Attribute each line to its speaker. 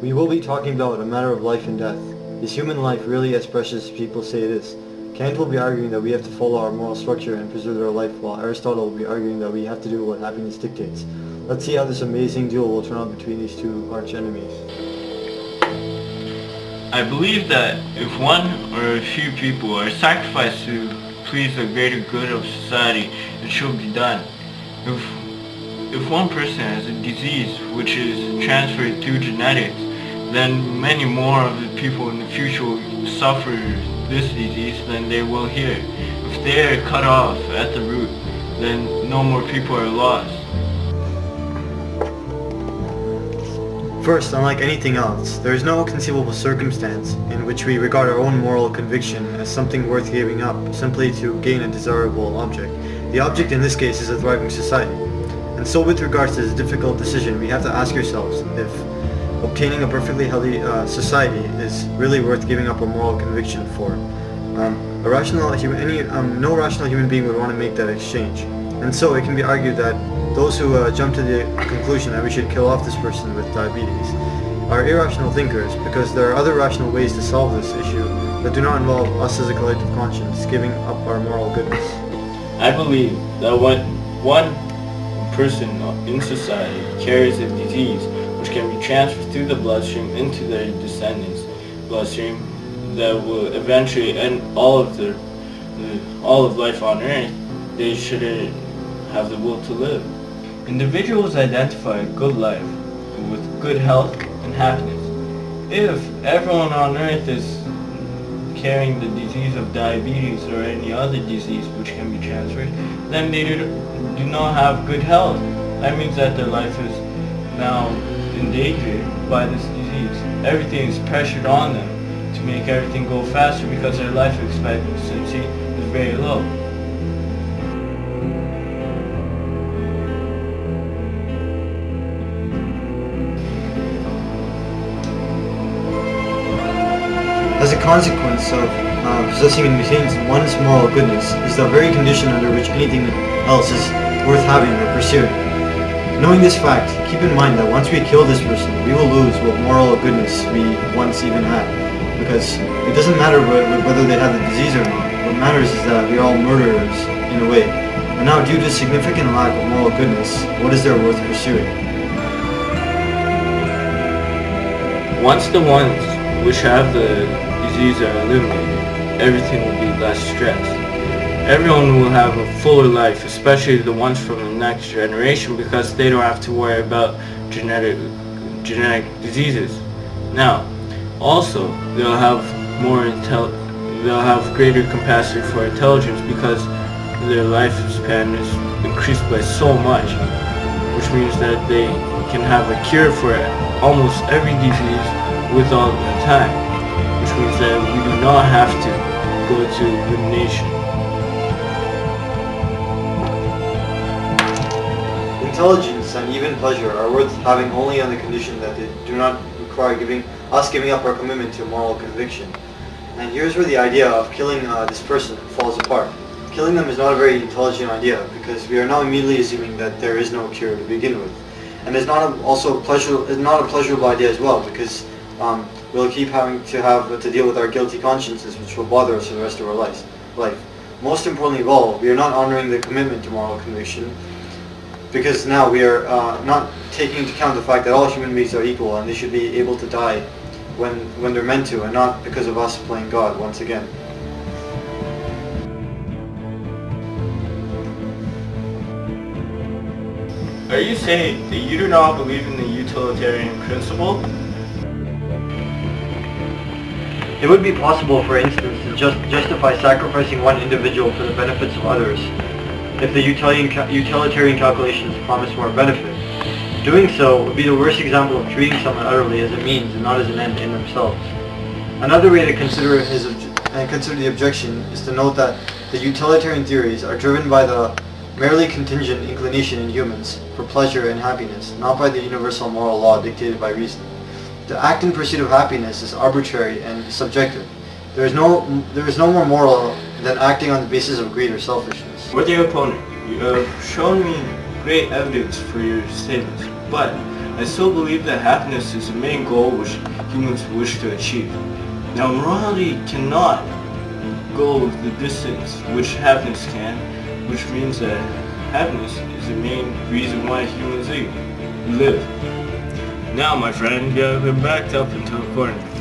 Speaker 1: We will be talking about a matter of life and death. Is human life really as precious as people say it is? Kant will be arguing that we have to follow our moral structure and preserve our life, while Aristotle will be arguing that we have to do what happiness dictates. Let's see how this amazing duel will turn out between these two arch enemies.
Speaker 2: I believe that if one or a few people are sacrificed to please the greater good of society, it should be done. If one person has a disease which is transferred through genetics, then many more of the people in the future will suffer this disease than they will here. If they are cut off at the root, then no more people are lost.
Speaker 1: First, unlike anything else, there is no conceivable circumstance in which we regard our own moral conviction as something worth giving up simply to gain a desirable object. The object in this case is a thriving society. And so with regards to this difficult decision, we have to ask ourselves if obtaining a perfectly healthy society is really worth giving up a moral conviction for. No rational human being would want to make that exchange. And so it can be argued that those who jump to the conclusion that we should kill off this person with diabetes are irrational thinkers, because there are other rational ways to solve this issue that do not involve us as a collective conscience giving up our moral goodness.
Speaker 2: I believe that when one person in society carries a disease which can be transferred through the bloodstream into their descendants' bloodstream, that will eventually end all of life on Earth, they shouldn't have the will to live. Individuals identify a good life with good health and happiness. If everyone on Earth is carrying the disease of diabetes or any other disease which can be transferred, then they do not have good health. That means that their life is now endangered by this disease. Everything is pressured on them to make everything go faster because their life expectancy is very low.
Speaker 1: As a consequence of possessing and maintaining one's moral goodness is the very condition under which anything else is worth having or pursuing. Knowing this fact, keep in mind that once we kill this person, we will lose what moral goodness we once even had. Because it doesn't matter whether they have the disease or not. What matters is that we are all murderers, in a way. And now, due to significant lack of moral goodness, what is there worth pursuing?
Speaker 2: Once the ones which have the disease are eliminated, everything will be less stress. Everyone will have a fuller life, especially the ones from the next generation, because they don't have to worry about genetic diseases. Now, also, they'll have greater capacity for intelligence because their lifespan is increased by so much, which means that they can have a cure for almost every disease with all the time, which means that we do not have to go to elimination.
Speaker 1: Intelligence and even pleasure are worth having only on the condition that they do not require giving up our commitment to moral conviction. And here's where the idea of killing this person falls apart. Killing them is not a very intelligent idea, because we are now immediately assuming that there is no cure to begin with. And it's not a pleasurable idea as well, because we'll keep having to deal with our guilty consciences, which will bother us for the rest of our life. Most importantly of all, we are not honoring the commitment to moral conviction, because now we are not taking into account the fact that all human beings are equal and they should be able to die when they're meant to, and not because of us playing God once again.
Speaker 2: Are you saying that you do not believe in the utilitarian principle?
Speaker 1: It would be possible, for instance, to justify sacrificing one individual for the benefits of others, if the utilitarian calculations promise more benefit. Doing so would be the worst example of treating someone utterly as a means and not as an end in themselves. Another way to consider the objection is to note that the utilitarian theories are driven by the merely contingent inclination in humans for pleasure and happiness, not by the universal moral law dictated by reason. To act in pursuit of happiness is arbitrary and subjective. There is no more moral than acting on the basis of greed or selfishness.
Speaker 2: With your opponent, you have shown me great evidence for your statements, but I still believe that happiness is the main goal which humans wish to achieve. Now, morality cannot go the distance which happiness can, which means that happiness is the main reason why humans live. Now, my friend, you have been backed up into a corner.